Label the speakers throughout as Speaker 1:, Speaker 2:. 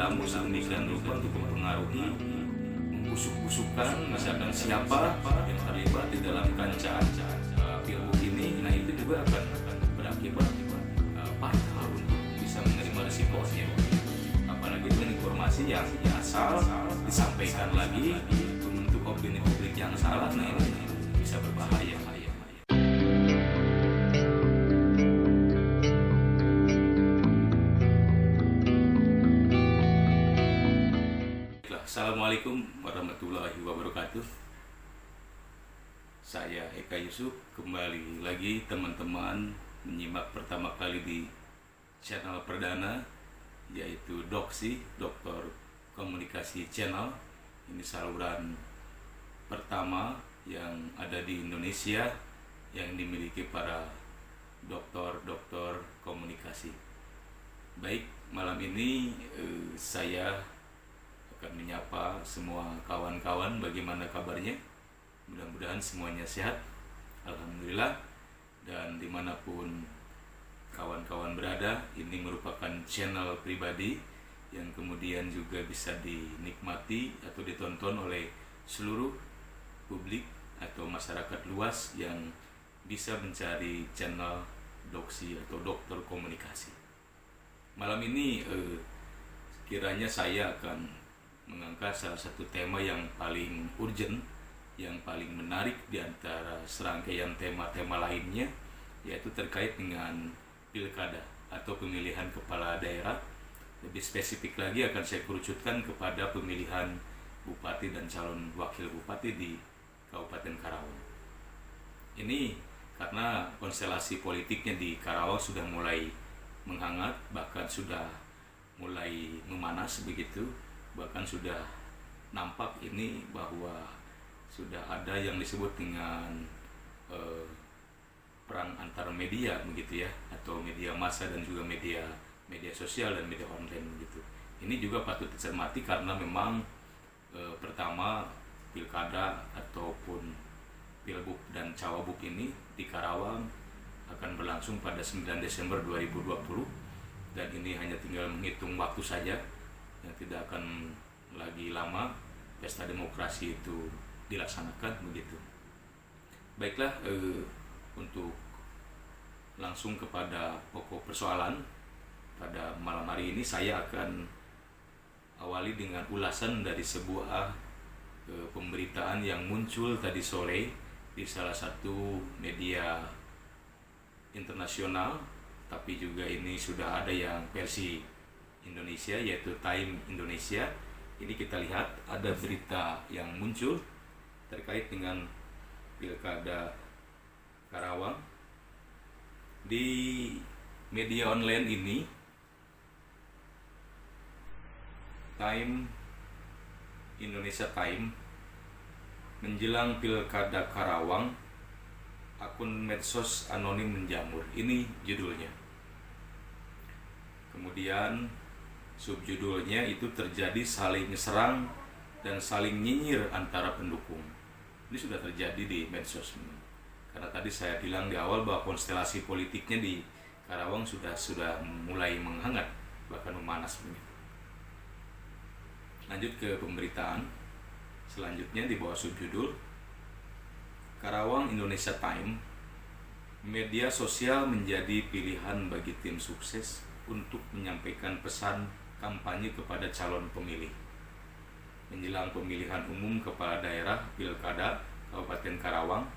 Speaker 1: perilaku sedemikian rupa untuk mempengaruhi, membusuk-busukkan misalkan siapa yang terlibat di dalam kancah pilgub ini. Nah itu juga akan berakibat fatal untuk bisa menerima resikonya. Apalagi dengan informasi yang asal disampaikan lagi untuk opini publik yang salah, nah ini bisa berbahaya. Assalamualaikum warahmatullahi wabarakatuh. Saya Eka Yusuf, kembali lagi teman-teman menyimak pertama kali di channel perdana, yaitu Doksi, Dokter Komunikasi Channel. Ini saluran pertama yang ada di Indonesia yang dimiliki para dokter komunikasi. Baik, malam ini saya akan menyapa semua kawan-kawan, bagaimana kabarnya? Mudah-mudahan semuanya sehat, alhamdulillah. Dan dimanapun kawan-kawan berada, ini merupakan channel pribadi yang kemudian juga bisa dinikmati atau ditonton oleh seluruh publik atau masyarakat luas yang bisa mencari channel Doksi atau Dokter Komunikasi. Malam ini kiranya saya akan mengangkat salah satu tema yang paling urgent, yang paling menarik di antara serangkaian tema-tema lainnya, yaitu terkait dengan pilkada atau pemilihan kepala daerah. Lebih spesifik lagi akan saya kerucutkan kepada pemilihan bupati dan calon wakil bupati di Kabupaten Karawang. Ini karena konstelasi politiknya di Karawang sudah mulai menghangat, bahkan sudah mulai memanas begitu. Bahkan sudah nampak ini bahwa sudah ada yang disebut dengan perang antar media begitu ya, atau media massa dan juga media sosial dan media online begitu. Ini juga patut dicermati karena memang pertama pilkada ataupun pilbub dan cawabuk ini di Karawang akan berlangsung pada 9 Desember 2020, dan ini hanya tinggal menghitung waktu saja, yang tidak akan lagi lama pesta demokrasi itu dilaksanakan begitu. Baiklah, untuk langsung kepada pokok persoalan pada malam hari ini, saya akan awali dengan ulasan dari sebuah pemberitaan yang muncul tadi sore di salah satu media internasional, tapi juga ini sudah ada yang versi Indonesia, yaitu Time Indonesia. Ini kita lihat ada berita yang muncul terkait dengan pilkada Karawang. Di media online ini, Time Indonesia Time, menjelang pilkada Karawang, akun medsos anonim menjamur. Ini judulnya. Kemudian subjudulnya itu terjadi saling serang dan saling nyinyir antara pendukung. Ini sudah terjadi di medsos. Karena tadi saya bilang di awal bahwa konstelasi politiknya di Karawang sudah mulai menghangat, bahkan memanas. Lanjut ke pemberitaan selanjutnya di bawah subjudul Karawang Indonesia Time, media sosial menjadi pilihan bagi tim sukses untuk menyampaikan pesan kampanye kepada calon pemilih. Menjelang pemilihan umum kepala daerah pilkada Kabupaten Karawang,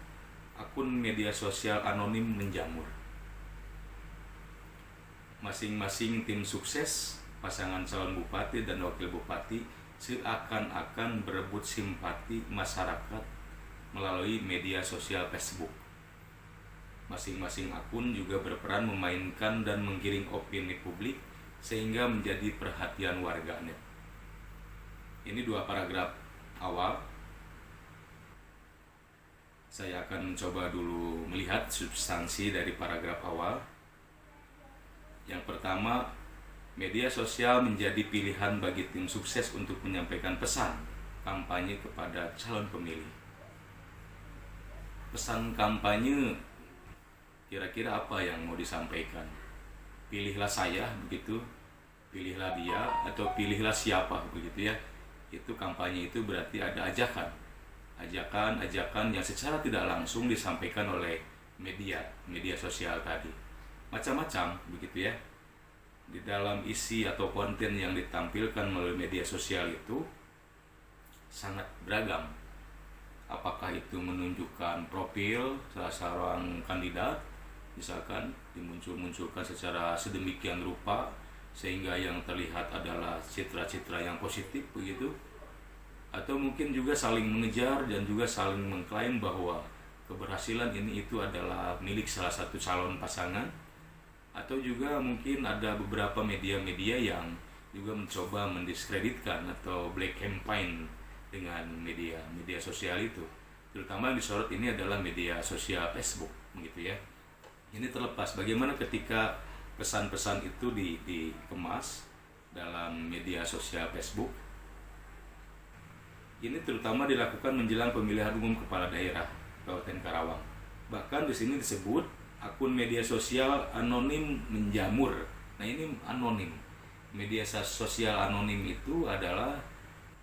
Speaker 1: akun media sosial anonim menjamur. Masing-masing tim sukses, pasangan calon bupati dan wakil bupati seakan-akan berebut simpati masyarakat melalui media sosial Facebook. Masing-masing akun juga berperan memainkan dan menggiring opini publik sehingga menjadi perhatian warganet. Ini dua paragraf awal. Saya akan mencoba dulu melihat substansi dari paragraf awal. Yang pertama, media sosial menjadi pilihan bagi tim sukses untuk menyampaikan pesan kampanye kepada calon pemilih. Pesan kampanye kira-kira apa yang mau disampaikan? Pilihlah saya, begitu. pilihlah dia atau pilihlah siapa begitu ya. Itu kampanye itu berarti ada ajakan yang secara tidak langsung disampaikan oleh media sosial tadi. Macam-macam begitu ya. Di dalam isi atau konten yang ditampilkan melalui media sosial itu sangat beragam. Apakah itu menunjukkan profil salah seorang kandidat, misalkan dimunculkan secara sedemikian rupa sehingga yang terlihat adalah citra-citra yang positif begitu, atau mungkin juga saling mengejar dan juga saling mengklaim bahwa keberhasilan ini itu adalah milik salah satu calon pasangan, atau juga mungkin ada beberapa media-media yang juga mencoba mendiskreditkan atau black campaign dengan media sosial itu. Terutama yang disorot ini adalah media sosial Facebook begitu ya. Ini terlepas bagaimana ketika pesan-pesan itu dikemas dalam media sosial Facebook. Ini terutama dilakukan menjelang pemilihan umum kepala daerah Kabupaten Karawang. Bahkan di sini disebut akun media sosial anonim menjamur. Nah, ini anonim. Media sosial anonim itu adalah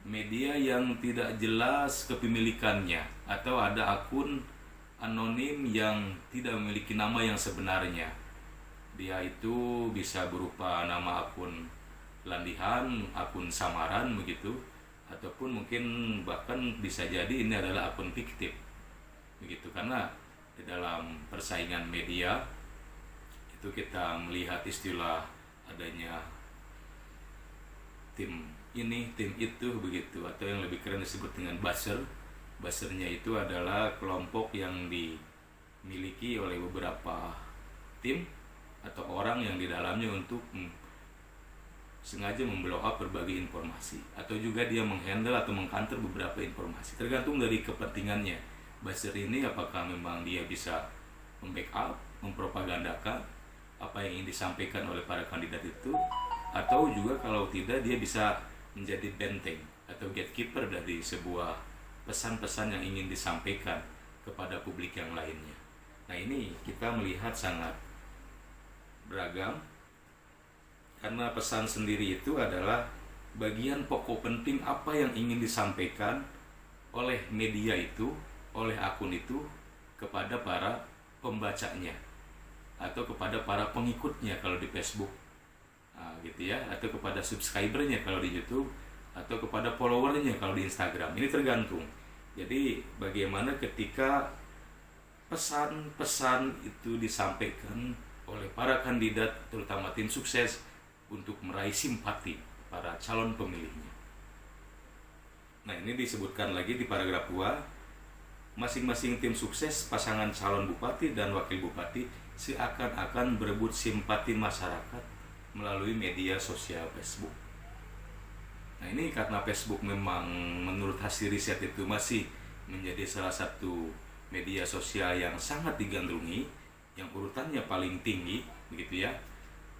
Speaker 1: media yang tidak jelas kepemilikannya, atau ada akun anonim yang tidak memiliki nama yang sebenarnya. Dia itu bisa berupa nama akun landihan, akun samaran begitu, ataupun mungkin bahkan bisa jadi ini adalah akun fiktif begitu. Karena di dalam persaingan media itu kita melihat istilah adanya tim ini, tim itu begitu, atau yang lebih keren disebut dengan buzzer. Buzzernya itu adalah kelompok yang dimiliki oleh beberapa tim atau orang yang di dalamnya untuk sengaja memblow up berbagai informasi, atau juga dia menghandle atau mengcounter beberapa informasi, tergantung dari kepentingannya. Buzzer ini apakah memang dia bisa membackup, mempropagandakan apa yang ingin disampaikan oleh para kandidat itu, atau juga kalau tidak dia bisa menjadi benteng atau gatekeeper dari sebuah pesan-pesan yang ingin disampaikan kepada publik yang lainnya. Nah, ini kita melihat sangat beragam, karena pesan sendiri itu adalah bagian pokok penting apa yang ingin disampaikan oleh media itu, oleh akun itu kepada para pembacanya atau kepada para pengikutnya kalau di Facebook, gitu ya, atau kepada subscribernya kalau di YouTube, atau kepada followernya kalau di Instagram. Ini tergantung. Jadi bagaimana ketika pesan-pesan itu disampaikan oleh para kandidat, terutama tim sukses, untuk meraih simpati para calon pemilihnya. Nah, ini disebutkan lagi di paragraf 2, masing-masing tim sukses pasangan calon bupati dan wakil bupati seakan-akan berebut simpati masyarakat melalui media sosial Facebook. Nah, ini karena Facebook memang menurut hasil riset itu masih menjadi salah satu media sosial yang sangat digandrungi, yang urutannya paling tinggi begitu ya.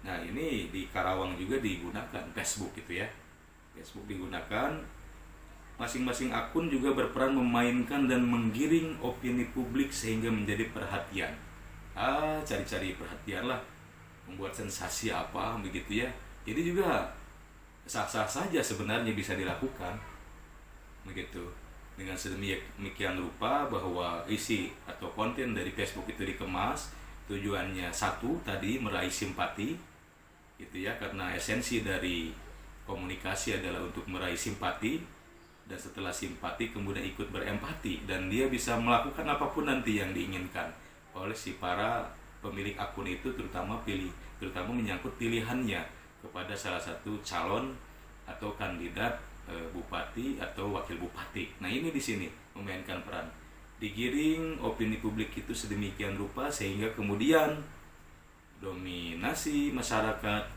Speaker 1: Nah, ini di Karawang juga digunakan Facebook gitu ya. Facebook digunakan, masing-masing akun juga berperan memainkan dan menggiring opini publik sehingga menjadi perhatian. Cari-cari perhatian lah, membuat sensasi apa begitu ya. Jadi juga sah-sah saja sebenarnya bisa dilakukan begitu, dengan sedemikian rupa bahwa isi atau konten dari Facebook itu dikemas tujuannya satu tadi, meraih simpati gitu ya, karena esensi dari komunikasi adalah untuk meraih simpati, dan setelah simpati kemudian ikut berempati, dan dia bisa melakukan apapun nanti yang diinginkan oleh si para pemilik akun itu, terutama menyangkut pilihannya kepada salah satu calon atau kandidat bupati atau wakil bupati. Nah, ini di sini memainkan peran, digiring opini publik itu sedemikian rupa sehingga kemudian dominasi masyarakat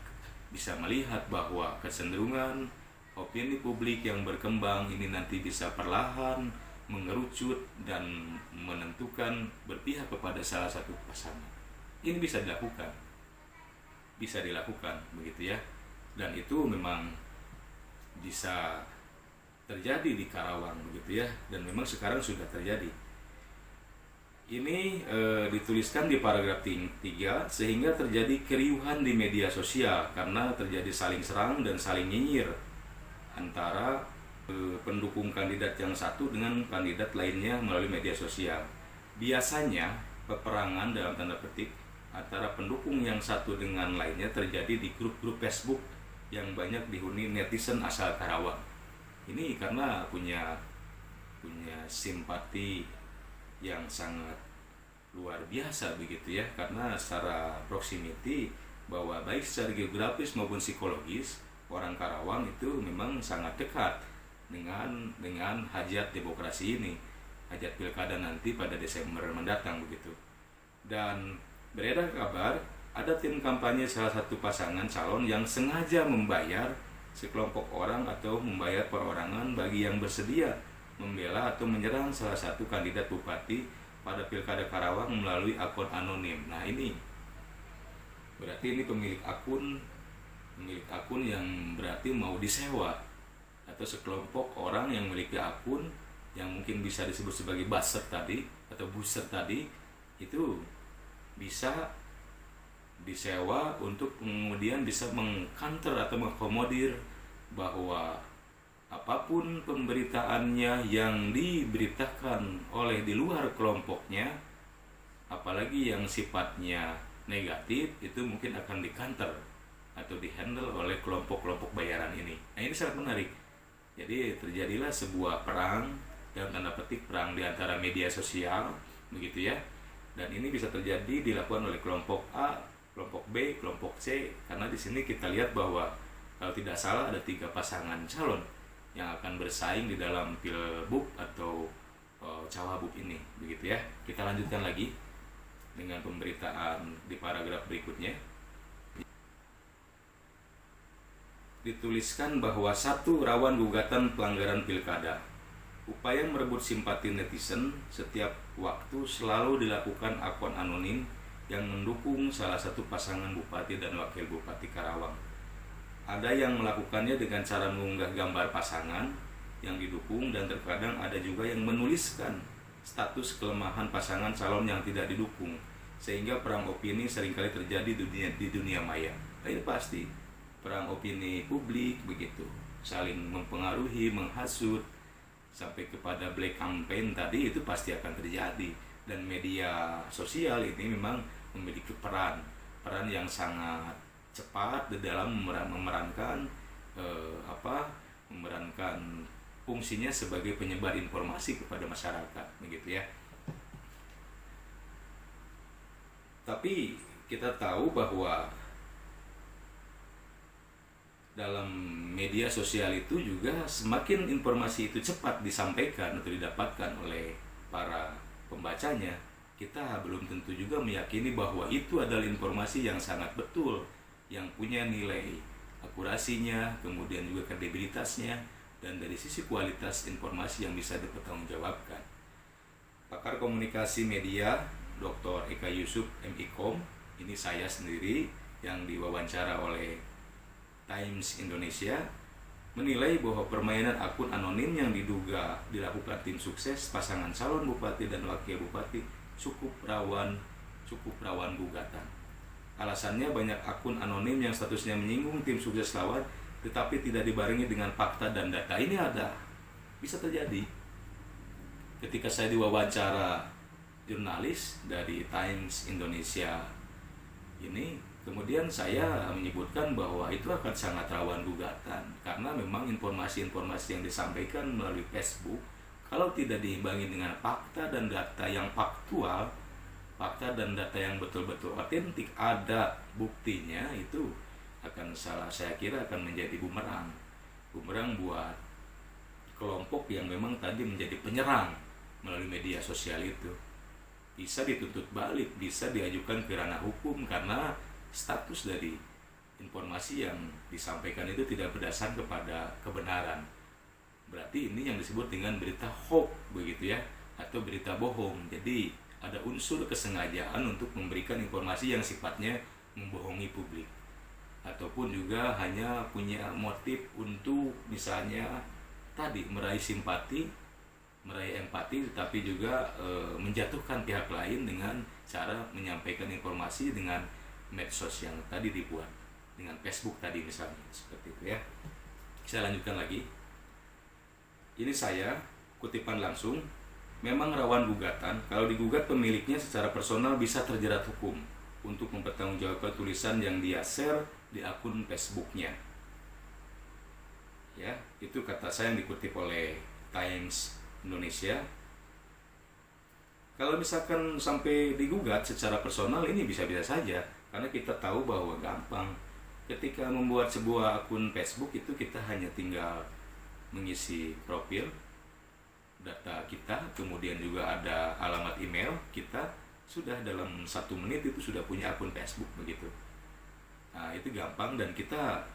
Speaker 1: bisa melihat bahwa kecenderungan opini publik yang berkembang ini nanti bisa perlahan mengerucut dan menentukan berpihak kepada salah satu pasangan. Ini bisa dilakukan begitu ya, dan itu memang bisa terjadi di Karawang begitu ya, dan memang sekarang sudah terjadi. Ini dituliskan di paragraf 3 sehingga terjadi keriuhan di media sosial karena terjadi saling serang dan saling nyinyir antara pendukung kandidat yang satu dengan kandidat lainnya melalui media sosial. Biasanya peperangan dalam tanda petik antara pendukung yang satu dengan lainnya terjadi di grup-grup Facebook yang banyak dihuni netizen asal Karawang. Ini karena punya simpati yang sangat luar biasa begitu ya, karena secara proximity bahwa baik secara geografis maupun psikologis orang Karawang itu memang sangat dekat dengan hajat demokrasi ini, hajat pilkada nanti pada Desember mendatang begitu. Dan beredar kabar ada tim kampanye salah satu pasangan calon yang sengaja membayar sekelompok orang atau membayar perorangan bagi yang bersedia membela atau menyerang salah satu kandidat bupati pada pilkada Karawang melalui akun anonim. Nah ini berarti ini pemilik akun yang berarti mau disewa, atau sekelompok orang yang memiliki akun yang mungkin bisa disebut sebagai buzzer tadi atau booster tadi, itu bisa disewa untuk kemudian bisa mengcounter atau mengakomodir bahwa apapun pemberitaannya yang diberitakan oleh di luar kelompoknya, apalagi yang sifatnya negatif, itu mungkin akan di-counter atau di-handle oleh kelompok-kelompok bayaran ini. Nah ini sangat menarik. Jadi terjadilah sebuah perang, dalam tanda petik perang di antara media sosial, begitu ya. Dan ini bisa terjadi dilakukan oleh kelompok A, kelompok B, kelompok C, karena di sini kita lihat bahwa kalau tidak salah ada 3 pasangan calon yang akan bersaing di dalam pilbub atau cawabub ini, begitu ya. Kita lanjutkan lagi dengan pemberitaan di paragraf berikutnya. Dituliskan bahwa satu rawan gugatan pelanggaran pilkada. Upaya merebut simpati netizen setiap waktu selalu dilakukan akun anonim yang mendukung salah satu pasangan bupati dan wakil bupati Karawang. Ada yang melakukannya dengan cara mengunggah gambar pasangan yang didukung, dan terkadang ada juga yang menuliskan status kelemahan pasangan calon yang tidak didukung, sehingga perang opini seringkali terjadi di dunia maya. Nah, ini pasti perang opini publik begitu, saling mempengaruhi, menghasut sampai kepada black campaign tadi, itu pasti akan terjadi. Dan media sosial ini memang memiliki peran yang sangat cepat di dalam memerankan fungsinya sebagai penyebar informasi kepada masyarakat, begitu ya. Tapi kita tahu bahwa dalam media sosial itu juga semakin informasi itu cepat disampaikan atau didapatkan oleh para pembacanya, kita belum tentu juga meyakini bahwa itu adalah informasi yang sangat betul, yang punya nilai akurasinya, kemudian juga kredibilitasnya, dan dari sisi kualitas informasi yang bisa dipertanggungjawabkan. Pakar komunikasi media Dr. Eka Yusuf MIKOM, ini saya sendiri yang diwawancara oleh Times Indonesia, menilai bahwa permainan akun anonim yang diduga dilakukan tim sukses pasangan calon bupati dan wakil bupati cukup rawan gugatan. Alasannya banyak akun anonim yang statusnya menyinggung tim sukses lawan tetapi tidak dibarengi dengan fakta dan data. Ini bisa terjadi. Ketika saya diwawancara jurnalis dari Times Indonesia ini, kemudian saya menyebutkan bahwa itu akan sangat rawan gugatan karena memang informasi-informasi yang disampaikan melalui Facebook kalau tidak diimbangi dengan fakta dan data yang faktual, fakta dan data yang betul-betul otentik, ada buktinya, itu saya kira akan menjadi bumerang buat kelompok yang memang tadi menjadi penyerang melalui media sosial itu. Bisa dituntut balik, bisa diajukan ke ranah hukum karena status dari informasi yang disampaikan itu tidak berdasar kepada kebenaran. Berarti ini yang disebut dengan berita hoax, begitu ya, atau berita bohong. Jadi ada unsur kesengajaan untuk memberikan informasi yang sifatnya membohongi publik, ataupun juga hanya punya motif untuk misalnya tadi meraih simpati, meraih empati, tetapi juga menjatuhkan pihak lain dengan cara menyampaikan informasi dengan medsos yang tadi dibuat, dengan Facebook tadi misalnya, seperti itu ya. Saya lanjutkan lagi. Ini saya kutipan langsung. Memang rawan gugatan. Kalau digugat, pemiliknya secara personal bisa terjerat hukum untuk mempertanggungjawabkan tulisan yang dia share di akun Facebooknya. Ya, itu kata saya yang dikutip oleh Times Indonesia. Kalau misalkan sampai digugat secara personal, ini bisa-bisa saja, karena kita tahu bahwa gampang. Ketika membuat sebuah akun Facebook itu kita hanya tinggal mengisi profil, data kita, kemudian juga ada alamat email kita, sudah dalam 1 menit itu sudah punya akun Facebook begitu. Nah, itu gampang, dan kita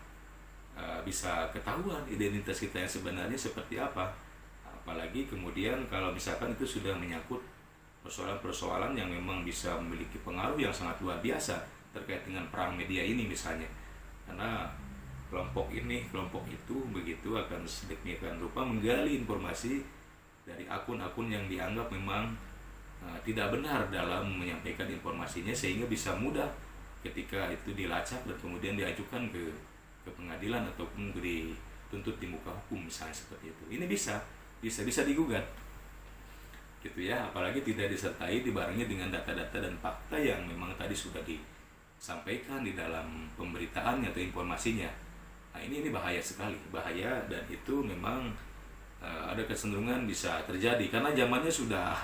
Speaker 1: bisa ketahuan identitas kita yang sebenarnya seperti apa. Apalagi kemudian kalau misalkan itu sudah menyangkut persoalan-persoalan yang memang bisa memiliki pengaruh yang sangat luar biasa terkait dengan perang media ini misalnya. Karena kelompok ini, kelompok itu begitu akan sedemikian rupa menggali informasi dari akun-akun yang dianggap memang tidak benar dalam menyampaikan informasinya, sehingga bisa mudah ketika itu dilacak dan kemudian diajukan ke pengadilan ataupun dituntut di muka hukum misalnya, seperti itu. Ini bisa digugat gitu ya, apalagi tidak disertai dibarengi dengan data-data dan fakta yang memang tadi sudah disampaikan di dalam pemberitaannya atau informasinya. Nah, ini bahaya sekali, bahaya, dan itu memang ada kecenderungan bisa terjadi karena zamannya sudah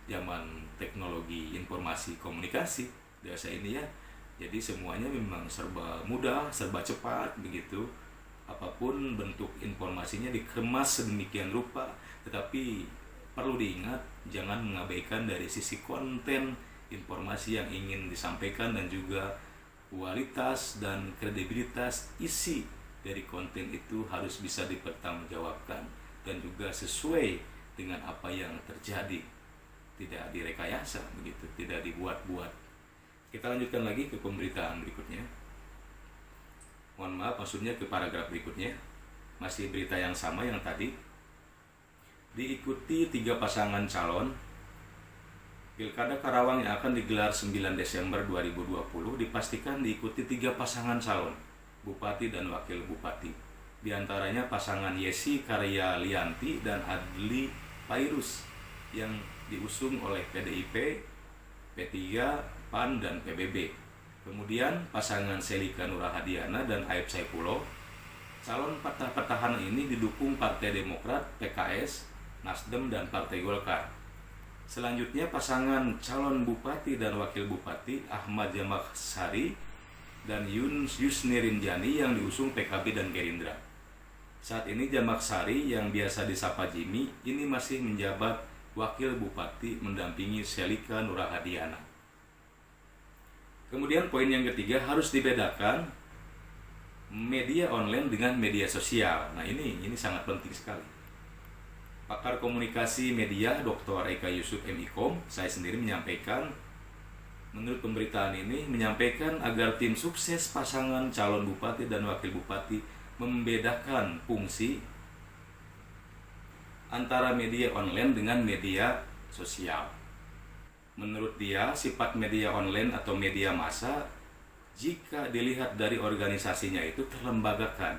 Speaker 1: zaman teknologi informasi komunikasi biasa ini ya. Jadi semuanya memang serba mudah, serba cepat begitu. Apapun bentuk informasinya dikemas sedemikian rupa, tetapi perlu diingat jangan mengabaikan dari sisi konten informasi yang ingin disampaikan dan juga kualitas dan kredibilitas isi dari konten itu harus bisa dipertanggungjawabkan dan juga sesuai dengan apa yang terjadi, tidak direkayasa begitu, tidak dibuat-buat. Kita lanjutkan lagi ke pemberitaan berikutnya. Mohon maaf, maksudnya ke paragraf berikutnya. Masih berita yang sama yang tadi. Diikuti 3 pasangan calon, Pilkada Karawang yang akan digelar 9 Desember 2020 dipastikan diikuti 3 pasangan calon, Bupati dan Wakil Bupati. Di antaranya pasangan Yesi Karya Lianti dan Adli Pairus yang diusung oleh PDIP, P3, PAN, dan PBB. Kemudian pasangan Selika Nurhadiana dan Aib Saipulo. Calon petahana ini didukung Partai Demokrat, PKS, Nasdem, dan Partai Golkar. Selanjutnya pasangan calon Bupati dan Wakil Bupati Ahmad Jamaksari dan Yusni Rinjani yang diusung PKB dan Gerindra. Saat ini Jamaksari yang biasa disapa Jimmy ini masih menjabat Wakil Bupati mendampingi Selika Nurhadiana. Kemudian poin yang ketiga, harus dibedakan media online dengan media sosial. Nah, ini sangat penting sekali. Pakar komunikasi media Dr. Eka Yusuf MIKOM, saya sendiri menyampaikan, menurut pemberitaan ini menyampaikan agar tim sukses pasangan calon bupati dan wakil bupati membedakan fungsi antara media online dengan media sosial. Menurut dia, sifat media online atau media massa jika dilihat dari organisasinya itu terlembagakan,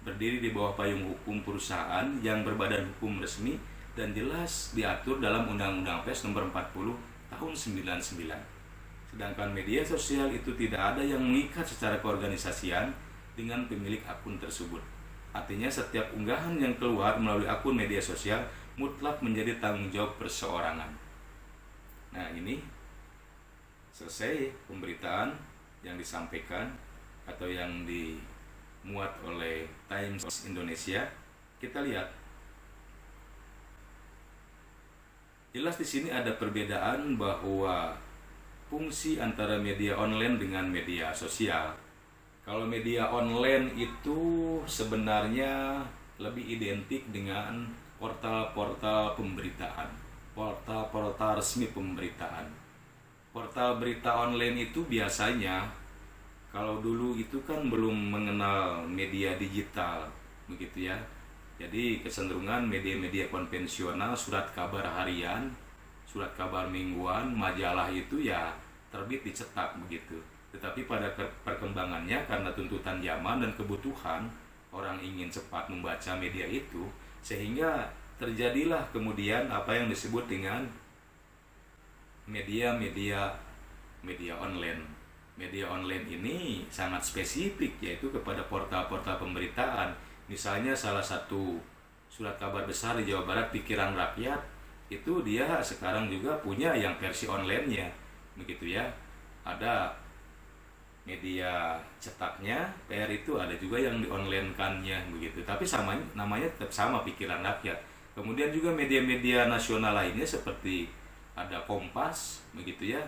Speaker 1: berdiri di bawah payung hukum perusahaan yang berbadan hukum resmi dan jelas diatur dalam Undang-Undang Pers nomor 40 tahun 99. Sedangkan media sosial itu tidak ada yang mengikat secara keorganisasian dengan pemilik akun tersebut. Artinya setiap unggahan yang keluar melalui akun media sosial mutlak menjadi tanggung jawab perseorangan. Nah, ini selesai pemberitaan yang disampaikan atau yang dimuat oleh Times Indonesia. Kita lihat. Jelas di sini ada perbedaan bahwa fungsi antara media online dengan media sosial. Kalau media online itu sebenarnya lebih identik dengan portal-portal pemberitaan, portal-portal resmi pemberitaan. Portal berita online itu biasanya, kalau dulu itu kan belum mengenal media digital, begitu ya. Jadi kecenderungan media-media konvensional, surat kabar harian, surat kabar mingguan, majalah itu ya terbit dicetak begitu. Tetapi pada perkembangannya karena tuntutan zaman dan kebutuhan orang ingin cepat membaca media itu, sehingga terjadilah kemudian apa yang disebut dengan media online. Media online ini sangat spesifik, yaitu kepada portal-portal pemberitaan. Misalnya salah satu surat kabar besar di Jawa Barat, Pikiran Rakyat, itu dia sekarang juga punya yang versi online-nya, begitu ya. Ada media cetaknya, PR itu ada juga yang di-online-kannya begitu. Tapi sama namanya tetap sama, Pikiran Rakyat. Kemudian juga media-media nasional lainnya seperti ada Kompas begitu ya.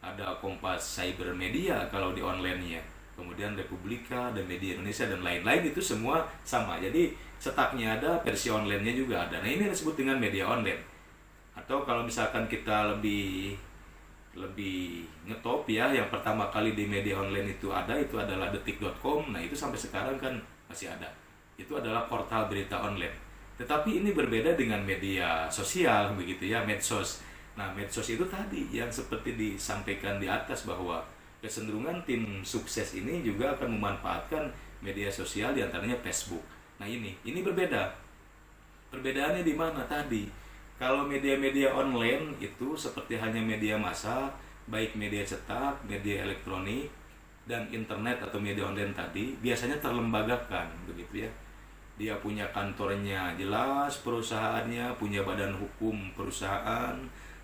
Speaker 1: Ada Kompas Cyber Media kalau di online-nya. Kemudian Republika dan Media Indonesia dan lain-lain, itu semua sama. Jadi cetaknya ada, versi online-nya juga ada. Nah, ini disebut dengan media online. Atau kalau misalkan kita lebih ngetop ya, yang pertama kali di media online itu adalah detik.com. Nah, itu sampai sekarang kan masih ada. Itu adalah portal berita online. Tetapi ini berbeda dengan media sosial begitu ya, medsos. Nah, medsos itu tadi yang seperti disampaikan di atas, bahwa kecenderungan tim sukses ini juga akan memanfaatkan media sosial, diantaranya Facebook. Nah, ini berbeda. Perbedaannya di mana tadi? Kalau media-media online itu seperti hanya media massa, baik media cetak, media elektronik, dan internet atau media online tadi, biasanya terlembagakan begitu ya. Dia punya kantornya jelas, perusahaannya punya badan hukum perusahaan,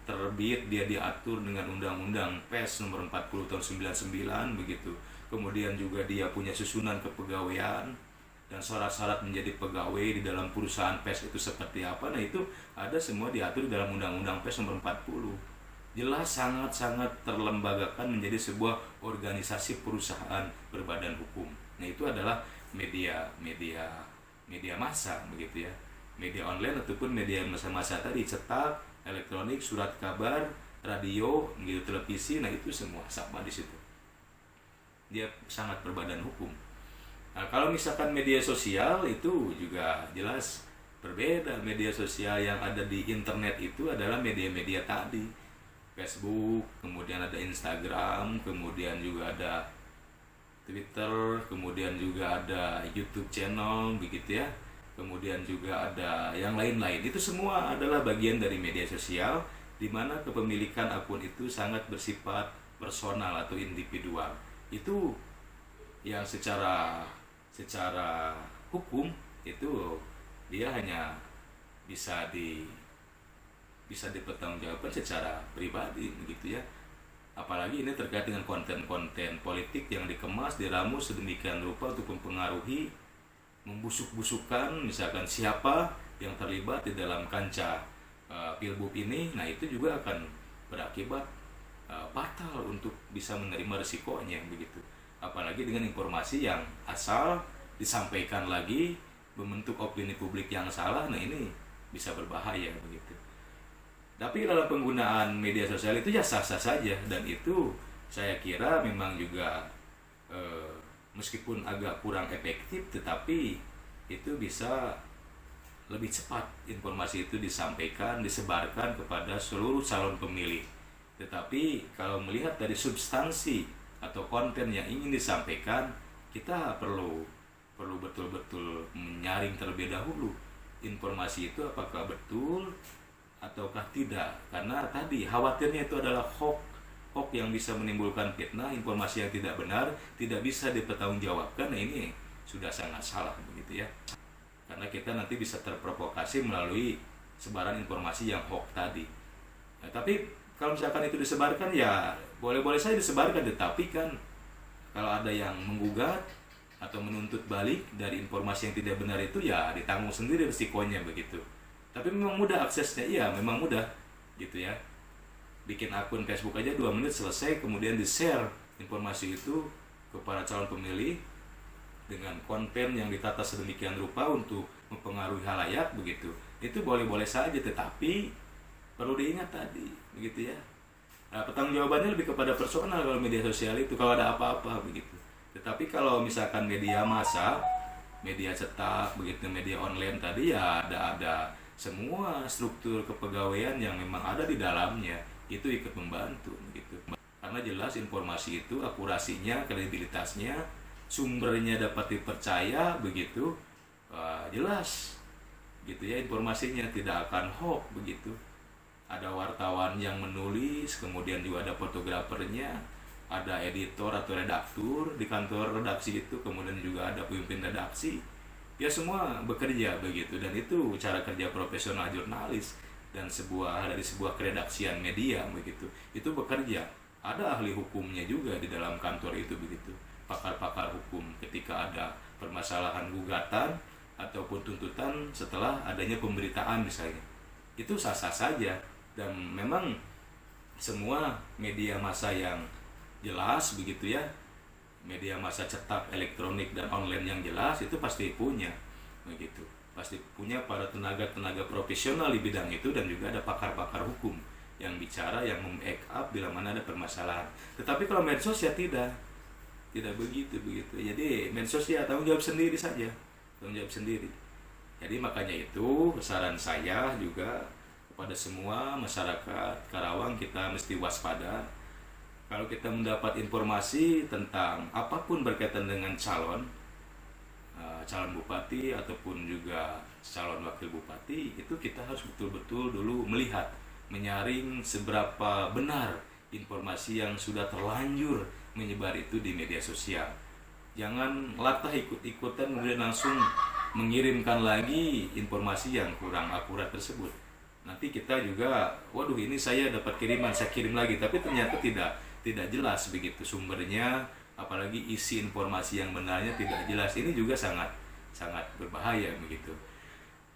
Speaker 1: terbit, dia diatur dengan Undang-Undang PES nomor 40 tahun 99 begitu. Kemudian juga dia punya susunan kepegawaian dan syarat-syarat menjadi pegawai di dalam perusahaan PES itu seperti apa. Nah, itu ada semua diatur dalam Undang-Undang PES nomor 40. Jelas sangat-sangat terlembagakan menjadi sebuah organisasi perusahaan berbadan hukum. Nah, itu adalah media massa begitu ya. Media online ataupun media massa tadi, cetak, elektronik, surat kabar, radio, gitu, televisi, nah itu semua sama di situ. Dia sangat berbadan hukum. Nah, kalau misalkan media sosial itu juga jelas berbeda. Media sosial yang ada di internet itu adalah media-media tadi. Facebook, kemudian ada Instagram, kemudian juga ada Twitter, kemudian juga ada YouTube channel begitu ya. Kemudian juga ada yang lain-lain. Itu semua adalah bagian dari media sosial, di mana kepemilikan akun itu sangat bersifat personal atau individual. Itu yang secara hukum itu dia hanya bisa dipertanggungjawabkan secara pribadi begitu ya. Apalagi ini terkait dengan konten-konten politik yang dikemas, diramu sedemikian rupa untuk mempengaruhi, membusuk-busukkan misalkan siapa yang terlibat di dalam kancah pilgub ini. Nah, itu juga akan berakibat fatal untuk bisa menerima resikonya begitu. Apalagi dengan informasi yang asal disampaikan lagi membentuk opini publik yang salah. Nah, ini bisa berbahaya begitu. Tapi dalam penggunaan media sosial itu ya sah-sah saja, dan itu saya kira memang juga meskipun agak kurang efektif, tetapi itu bisa lebih cepat informasi itu disampaikan, disebarkan kepada seluruh calon pemilih. Tetapi kalau melihat dari substansi atau konten yang ingin disampaikan, kita perlu betul-betul menyaring terlebih dahulu informasi itu apakah betul ataukah tidak. Karena tadi khawatirnya itu adalah hoax yang bisa menimbulkan fitnah, informasi yang tidak benar, tidak bisa dipertanggungjawabkan. Nah, ini sudah sangat salah begitu ya. Karena kita nanti bisa terprovokasi melalui sebaran informasi yang hoax tadi. Nah, tapi kalau misalkan itu disebarkan ya boleh-boleh saja disebarkan, tetapi kan kalau ada yang menggugat atau menuntut balik dari informasi yang tidak benar itu ya ditanggung sendiri resikonya begitu. Tapi memang mudah aksesnya, iya memang mudah gitu ya. Bikin akun Facebook aja 2 menit selesai, kemudian di-share informasi itu kepada calon pemilih dengan konten yang ditata sedemikian rupa untuk mempengaruhi halayak begitu. Itu boleh-boleh saja, tetapi perlu diingat tadi begitu ya. Nah, pertanggungjawabannya lebih kepada personal kalau media sosial itu, kalau ada apa-apa begitu. Tetapi kalau misalkan media massa media cetak, begitu media online tadi ya ada semua struktur kepegawaian yang memang ada di dalamnya itu ikut membantu gitu. Karena jelas informasi itu akurasinya, kredibilitasnya, sumbernya dapat dipercaya begitu, jelas gitu ya, informasinya tidak akan hoax begitu. Ada wartawan yang menulis, kemudian juga ada fotografernya, ada editor atau redaktur di kantor redaksi itu, kemudian juga ada pemimpin redaksi. Ya semua bekerja begitu, dan itu cara kerja profesional jurnalis dan dari sebuah keredaksian media begitu. Itu bekerja. Ada ahli hukumnya juga di dalam kantor itu begitu. Pakar-pakar hukum ketika ada permasalahan gugatan ataupun tuntutan setelah adanya pemberitaan misalnya. Itu sah-sah saja, dan memang semua media massa yang jelas begitu ya, media massa cetak, elektronik dan online yang jelas itu pasti punya begitu, pasti punya para tenaga profesional di bidang itu, dan juga ada pakar-pakar hukum yang bicara, yang mem-backup bila mana ada permasalahan. Tetapi kalau medsos ya tidak begitu. Jadi medsos ya tanggung jawab sendiri saja, Jadi makanya itu saran saya juga kepada semua masyarakat Karawang, kita mesti waspada. Kalau kita mendapat informasi tentang apapun berkaitan dengan calon bupati ataupun juga calon wakil bupati, itu kita harus betul-betul dulu melihat, menyaring seberapa benar informasi yang sudah terlanjur menyebar itu di media sosial. Jangan latah ikut-ikutan kemudian langsung mengirimkan lagi informasi yang kurang akurat tersebut. Nanti kita juga, waduh ini saya dapat kiriman, saya kirim lagi, tapi ternyata tidak jelas begitu sumbernya, apalagi isi informasi yang benarnya tidak jelas. Ini juga sangat berbahaya begitu.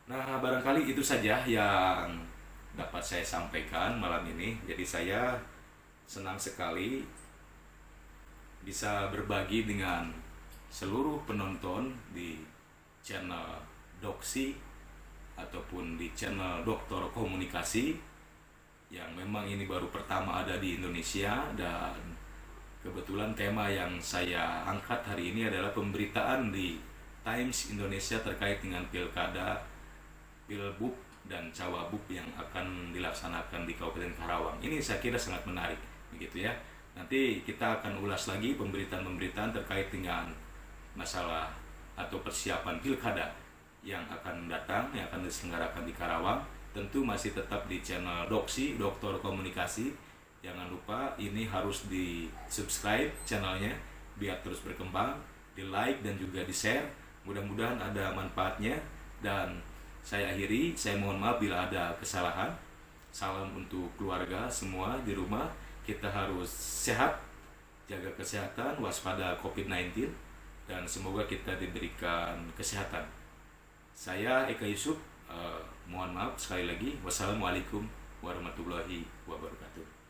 Speaker 1: Nah, barangkali itu saja yang dapat saya sampaikan malam ini. Jadi saya senang sekali bisa berbagi dengan seluruh penonton di channel Doksi ataupun di channel Doktor Komunikasi, yang memang ini baru pertama ada di Indonesia. Dan kebetulan tema yang saya angkat hari ini adalah pemberitaan di Times Indonesia terkait dengan pilkada, pilbub dan cawabub yang akan dilaksanakan di Kabupaten Karawang. Ini saya kira sangat menarik begitu ya. Nanti kita akan ulas lagi pemberitaan terkait dengan masalah atau persiapan pilkada yang akan datang, yang akan diselenggarakan di Karawang. Tentu masih tetap di channel Doksi, Doktor Komunikasi. Jangan lupa ini harus di subscribe channelnya biar terus berkembang, di like dan juga di share. Mudah-mudahan ada manfaatnya. Dan saya akhiri, saya mohon maaf bila ada kesalahan. Salam untuk keluarga semua di rumah. Kita harus sehat, jaga kesehatan, waspada COVID-19, dan semoga kita diberikan kesehatan. Saya Eka Yusuf, mohon maaf sekali lagi. Wassalamualaikum warahmatullahi wabarakatuh.